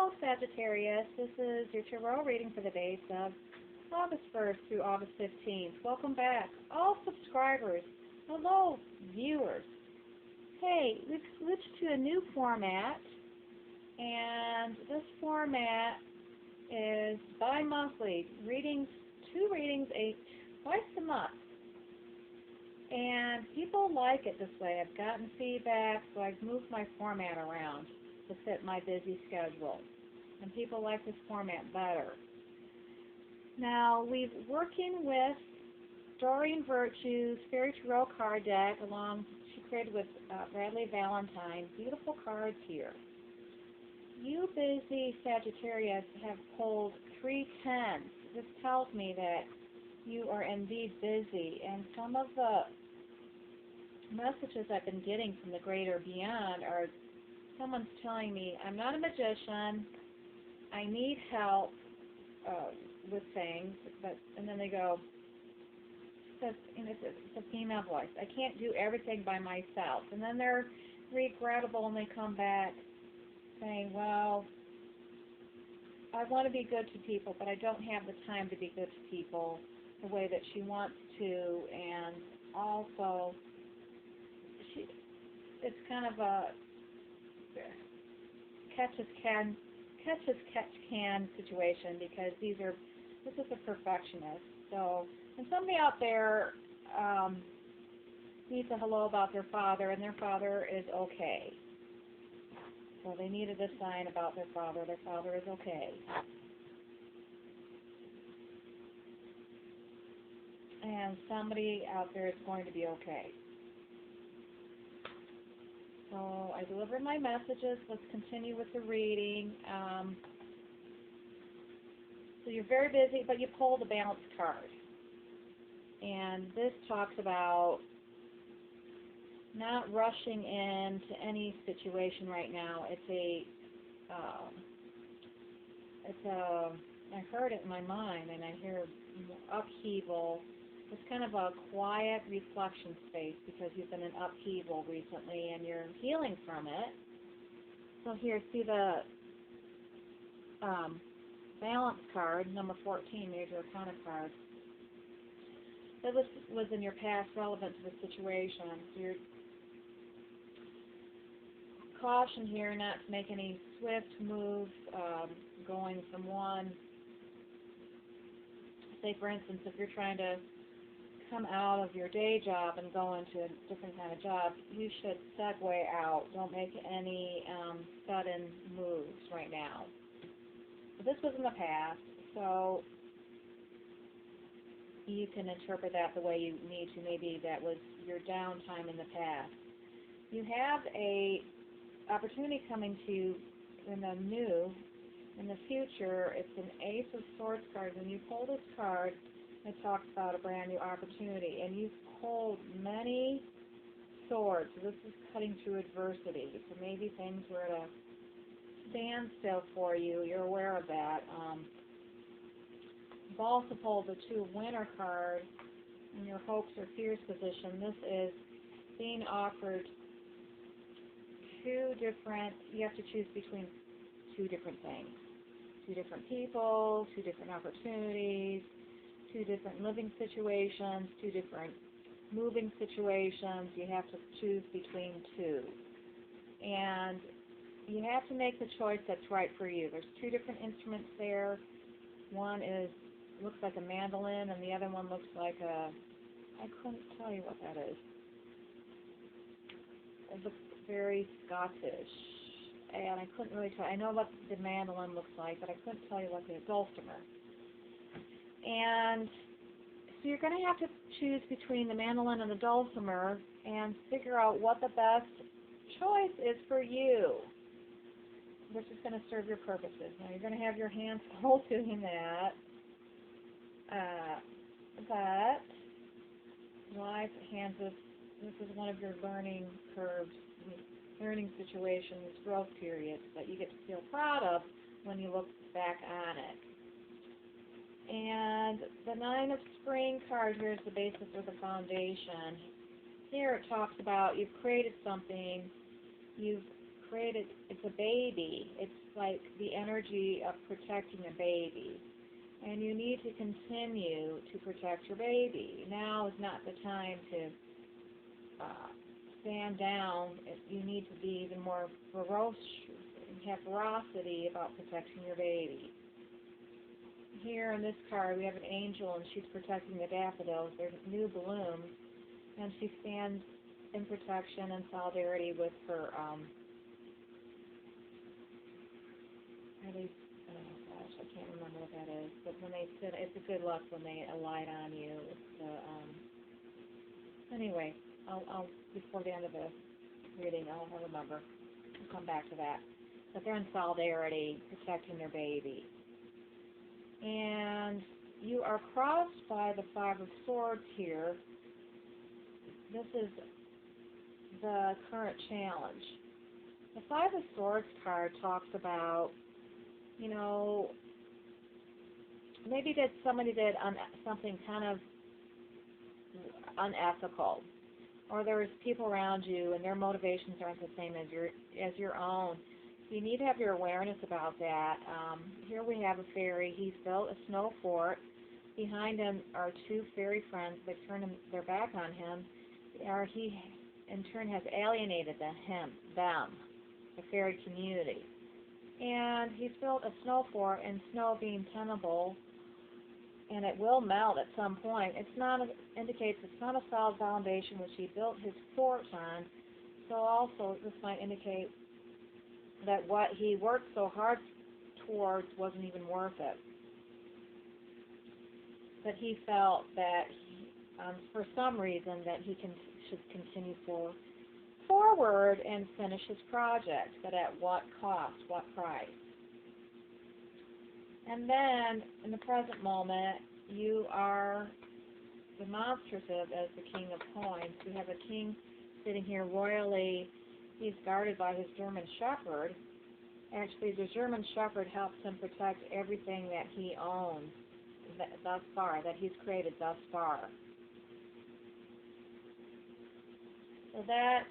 Hello, Sagittarius. This is your tarot reading for the days of August 1st through August 15th. Welcome back, all subscribers. Hello, viewers. Hey, we've switched to a new format, and this format is bi-monthly readings, two readings twice a month. And people like it this way. I've gotten feedback, so I've moved my format around to fit my busy schedule. And people like this format better. Now, we're working with Doreen Virtue's Fairy Tarot card deck, she created with Bradley Valentine. Beautiful cards here. You busy Sagittarius have pulled 3 tens. This tells me that you are indeed busy, and some of the messages I've been getting from the greater beyond are someone's telling me, I'm not a magician, I need help with things, and then they go, it's a female voice, I can't do everything by myself, and then they're regrettable and they come back saying, well, I want to be good to people, but I don't have the time to be good to people the way that she wants to, and also it's kind of a catch as catch can situation, because this is a perfectionist. So, and somebody out there needs a hello about their father, and their father is okay. So they needed a sign about their father. Their father is okay. And somebody out there is going to be okay. So I delivered my messages. Let's continue with the reading. So you're very busy, but you pulled a balance card. And this talks about not rushing into any situation right now. I heard it in my mind, and I hear upheaval. It's kind of a quiet reflection space, because you've been in upheaval recently and you're healing from it. So here, see the balance card, number 14, Major Arcana card. So this was in your past, relevant to the situation. So you're caution here not to make any swift moves, going from one. Say, for instance, if you're trying to come out of your day job and go into a different kind of job, you should segue out. Don't make any sudden moves right now. But this was in the past, so you can interpret that the way you need to. Maybe that was your downtime in the past. You have a opportunity coming to you in the future. It's an Ace of Swords card. When you pull this card, it talks about a brand new opportunity, and you've pulled many swords. So this is cutting through adversity. So maybe things were at a standstill for you. You're aware of that. You've also pulled the Two of Winter card in your hopes or fears position. This is being offered you have to choose between two different things. Two different people, two different opportunities, two different living situations, two different moving situations. You have to choose between two. And you have to make the choice that's right for you. There's two different instruments there. One looks like a mandolin, and the other one looks like I couldn't tell you what that is. It looks very Scottish, and I couldn't really tell. I know what the mandolin looks like, but I couldn't tell you what the dulcimer. And so you're going to have to choose between the mandolin and the dulcimer and figure out what the best choice is for you, which is going to serve your purposes. Now, you're going to have your hands full doing that, but life hands us, this is one of your learning curves, learning situations, growth periods that you get to feel proud of when you look back on it. And the Nine of Spring card here is the basis or the foundation. Here it talks about you've created something, you've created, it's a baby. It's like the energy of protecting a baby. And you need to continue to protect your baby. Now is not the time to stand down. You need to be even more ferocious and have ferocity about protecting your baby. Here in this card, we have an angel, and she's protecting the daffodils. They're new blooms, and she stands in protection and solidarity with her, I can't remember what that is, but when they sit, it's a good luck when they alight on you. It's the, anyway, I'll before the end of the reading, I'll remember. I'll come back to that. But they're in solidarity, protecting their baby. And you are crossed by the Five of Swords here. This is the current challenge. The Five of Swords card talks about, you know, maybe somebody did something kind of unethical, or there's people around you and their motivations aren't the same as your own. You need to have your awareness about that. Here we have a fairy. He's built a snow fort. Behind him are two fairy friends. They've turned their back on him. Or he, in turn, has alienated them, the fairy community. And he's built a snow fort, and snow being tenable, and it will melt at some point. Indicates it's not a solid foundation which he built his fort on. So also, this might indicate that what he worked so hard towards wasn't even worth it. That he felt that, for some reason, that he should continue forward and finish his project, but at what cost, what price? And then, in the present moment, you are demonstrative as the King of Coins. We have a king sitting here royally. He's guarded by his German Shepherd. Actually, the German Shepherd helps him protect everything that he owns thus far, that he's created thus far. So that,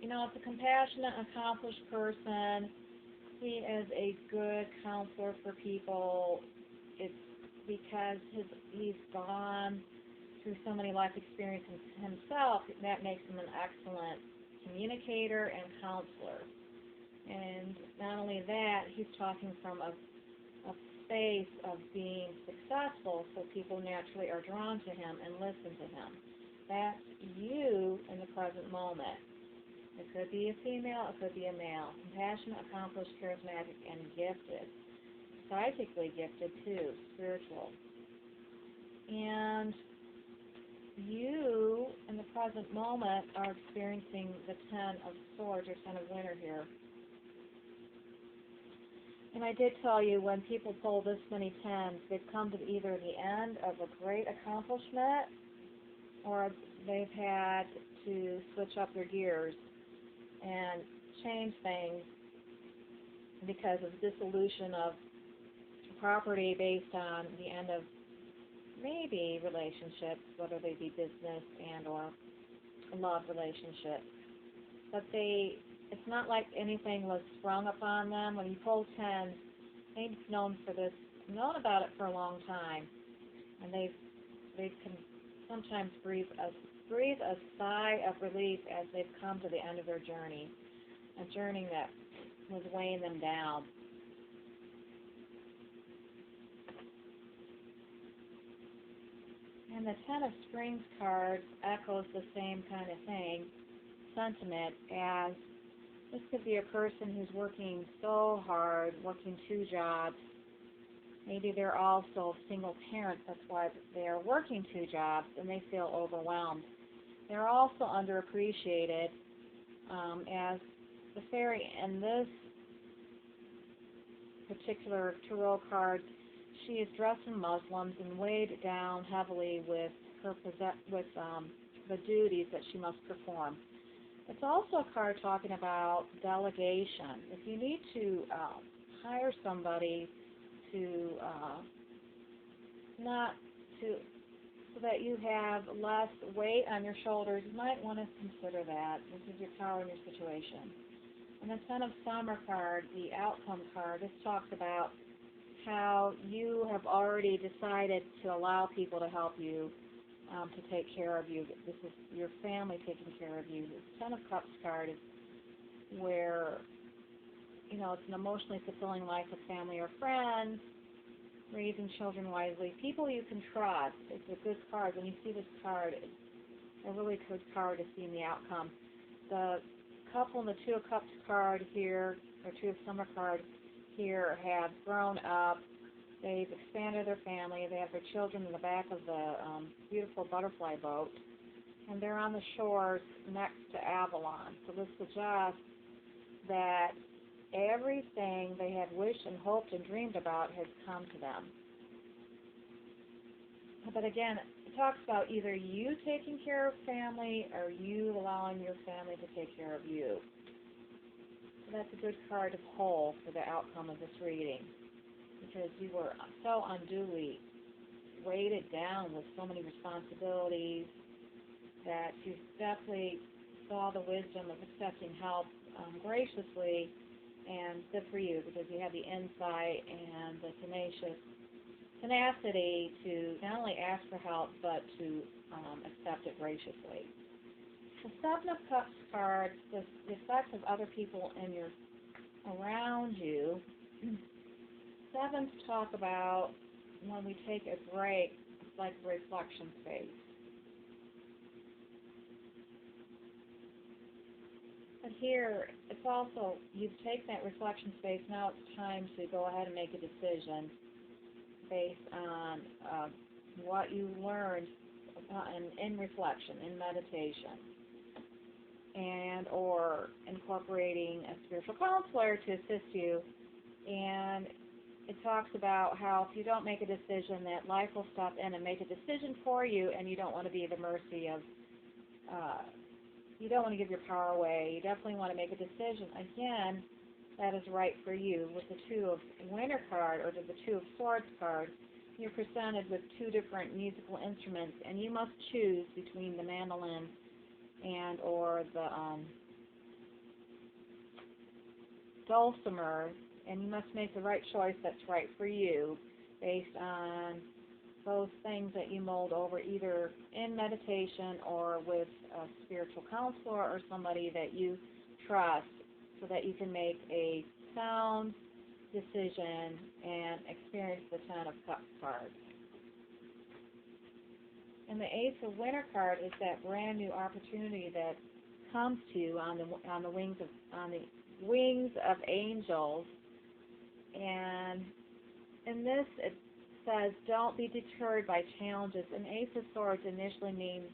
you know, it's a compassionate, accomplished person. He is a good counselor for people. It's because he's gone through so many life experiences himself, that makes him an excellent communicator and counselor. And not only that, he's talking from a space of being successful, so people naturally are drawn to him and listen to him. That's you in the present moment. It could be a female, it could be a male. Compassionate, accomplished, charismatic, and gifted. Psychically gifted too, spiritual. And you, in the present moment, are experiencing the Ten of Swords, or Ten of Winter here. And I did tell you, when people pull this many tens, they've come to either the end of a great accomplishment, or they've had to switch up their gears and change things because of dissolution of property based on the end of maybe relationships, whether they be business and or love relationships. But it's not like anything was sprung upon them. When you pull tens, they've known about it for a long time, and they can sometimes breathe a sigh of relief as they've come to the end of their journey, a journey that was weighing them down. And the Ten of Springs card echoes the same kind of sentiment, as this could be a person who's working so hard, working 2 jobs. Maybe they're also single parents, that's why they're working 2 jobs, and they feel overwhelmed. They're also underappreciated, as the fairy in this particular tarot card, she is dressed in Muslims and weighed down heavily with the duties that she must perform. It's also a card talking about delegation. If you need to hire somebody so that you have less weight on your shoulders, you might want to consider that. This is your power in your situation. And the Son of Summer card, the outcome card, this talks about how you have already decided to allow people to help you, to take care of you. This is your family taking care of you. The Ten of Cups card is where, it's an emotionally fulfilling life with family or friends, raising children wisely, people you can trust. It's a good card. When you see this card, it's a really good card to see in the outcome. The couple in the Two of Cups card here, or Two of Summer card here, have grown up. They've expanded their family. They have their children in the back of the beautiful butterfly boat, and they're on the shores next to Avalon. So this suggests that everything they had wished and hoped and dreamed about has come to them. But again, it talks about either you taking care of family or you allowing your family to take care of you. So that's a good card to pull for the outcome of this reading, because you were so unduly weighted down with so many responsibilities that you definitely saw the wisdom of accepting help graciously, and good for you, because you have the insight and the tenacity to not only ask for help, but to accept it graciously. The Seven of Cups card, the effect of other people around you. Sevens talk about when we take a break, it's like a reflection space. But here, it's also, you've taken that reflection space, now it's time to go ahead and make a decision based on what you learned in reflection, in meditation, and or incorporating a spiritual counselor to assist you. And it talks about how if you don't make a decision, that life will step in and make a decision for you, and you don't want to be at the mercy of you don't want to give your power away. You definitely want to make a decision. Again, that is right for you. With the Two of Winter card, or the Two of Swords card, you're presented with two different musical instruments, and you must choose between the mandolin and or the dulcimer, and you must make the right choice that's right for you based on those things that you mulled over either in meditation or with a spiritual counselor or somebody that you trust, so that you can make a sound decision and experience the Ten of Cups card. And the Ace of Winter card is that brand new opportunity that comes to you on the wings of angels. And in this, it says, don't be deterred by challenges. An Ace of Swords initially means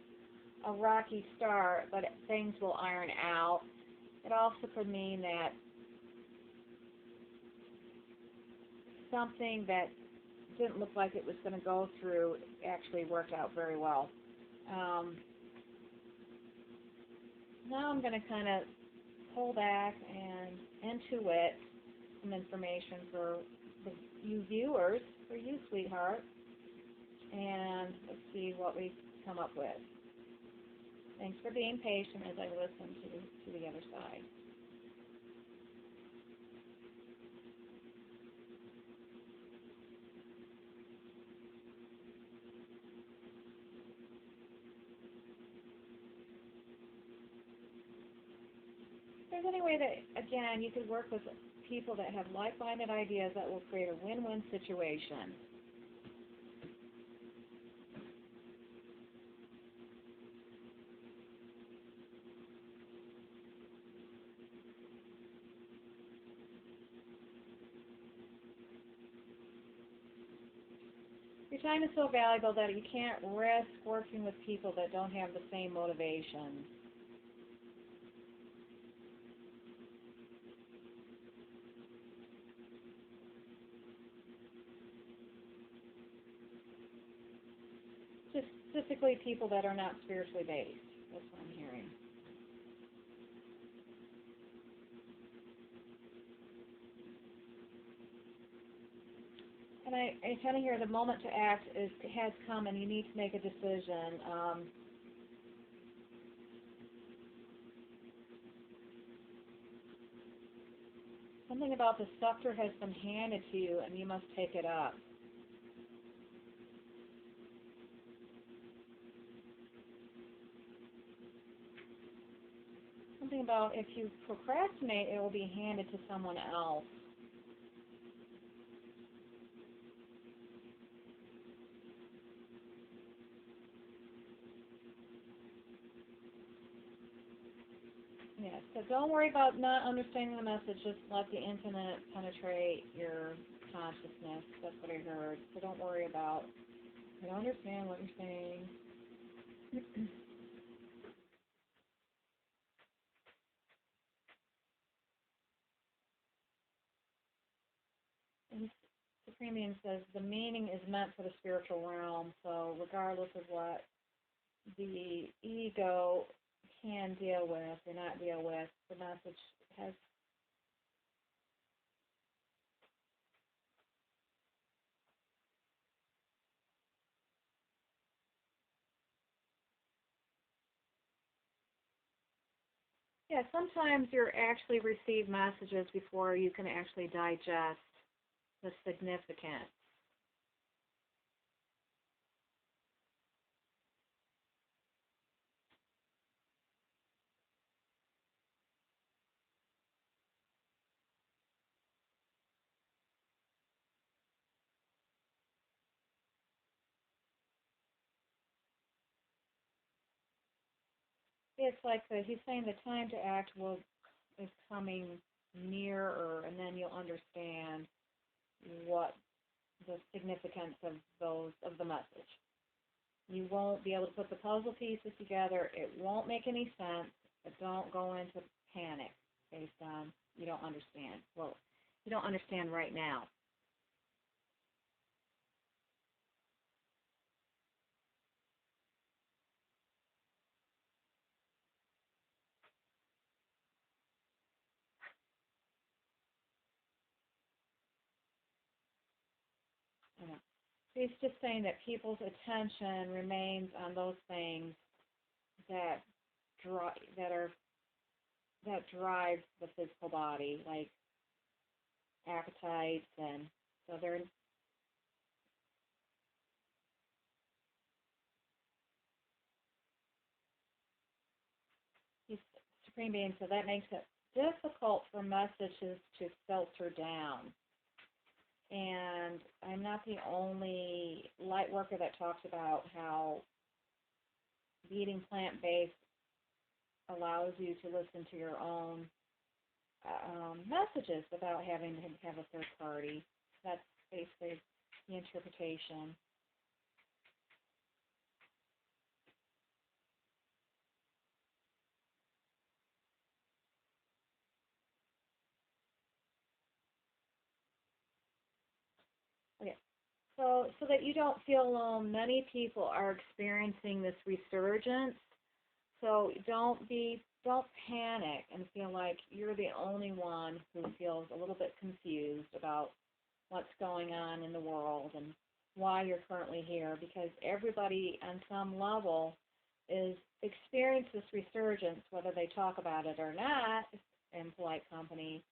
a rocky start, but things will iron out. It also could mean that something that didn't look like it was going to go through actually worked out very well. Now I'm going to kind of pull back and intuit some information for you viewers, for you, sweetheart, and let's see what we come up with. Thanks for being patient as I listen to the other side. If there's any way that, again, you could work with people that have like-minded ideas that will create a win-win situation. Your time is so valuable that you can't risk working with people that don't have the same motivations. Specifically people that are not spiritually based. That's what I'm hearing. And I kind of hear the moment to act has come, and you need to make a decision. Something about the scepter has been handed to you and you must take it up. Something about if you procrastinate, it will be handed to someone else. Yeah, so don't worry about not understanding the message. Just let the infinite penetrate your consciousness. That's what I heard. So don't worry about, I don't understand what you're saying. And Supreme Being says the meaning is meant for the spiritual realm. So regardless of what the ego can deal with or not deal with, the message has. Yeah, sometimes you're actually receive messages before you can actually digest the significance. It's like he's saying the time to act is coming nearer, and then you'll understand what the significance of the message. You won't be able to put the puzzle pieces together. It won't make any sense, but don't go into panic based on you don't understand. Well, you don't understand right now. Yeah. He's just saying that people's attention remains on those things that drive the physical body, like appetites, and so they're he's Supreme Being, so that makes it difficult for messages to filter down. And I'm not the only light worker that talks about how eating plant-based allows you to listen to your own messages without having to have a third party. That's basically the interpretation. Okay, so that you don't feel alone, many people are experiencing this resurgence. So don't panic and feel like you're the only one who feels a little bit confused about what's going on in the world and why you're currently here, because everybody on some level is experiencing this resurgence, whether they talk about it or not in polite company.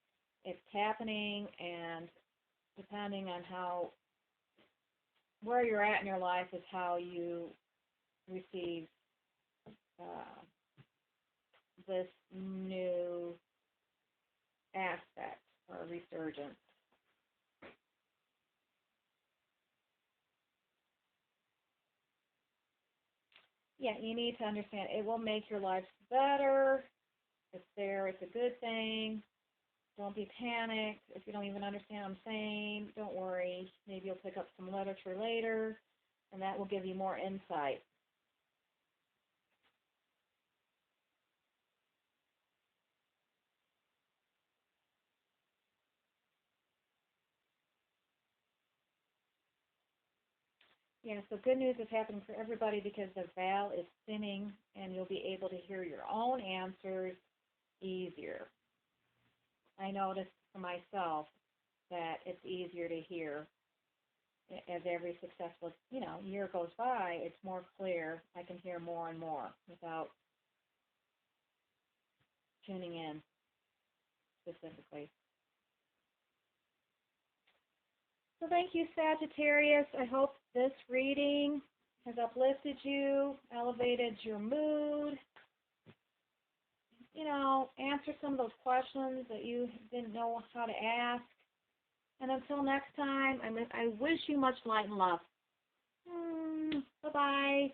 It's happening, and depending on where you're at in your life is how you receive this new aspect or resurgence. Yeah, you need to understand it will make your life better. It's there. It's a good thing. Don't be panicked. If you don't even understand what I'm saying, don't worry. Maybe you'll pick up some literature later, and that will give you more insight. Yeah, so good news is happening for everybody because the veil is thinning, and you'll be able to hear your own answers easier. I noticed for myself that it's easier to hear as every successful, year goes by. It's more clear. I can hear more and more without tuning in specifically. So thank you, Sagittarius. I hope this reading has uplifted you, elevated your mood, answer some of those questions that you didn't know how to ask. And until next time, I wish you much light and love. Bye-bye.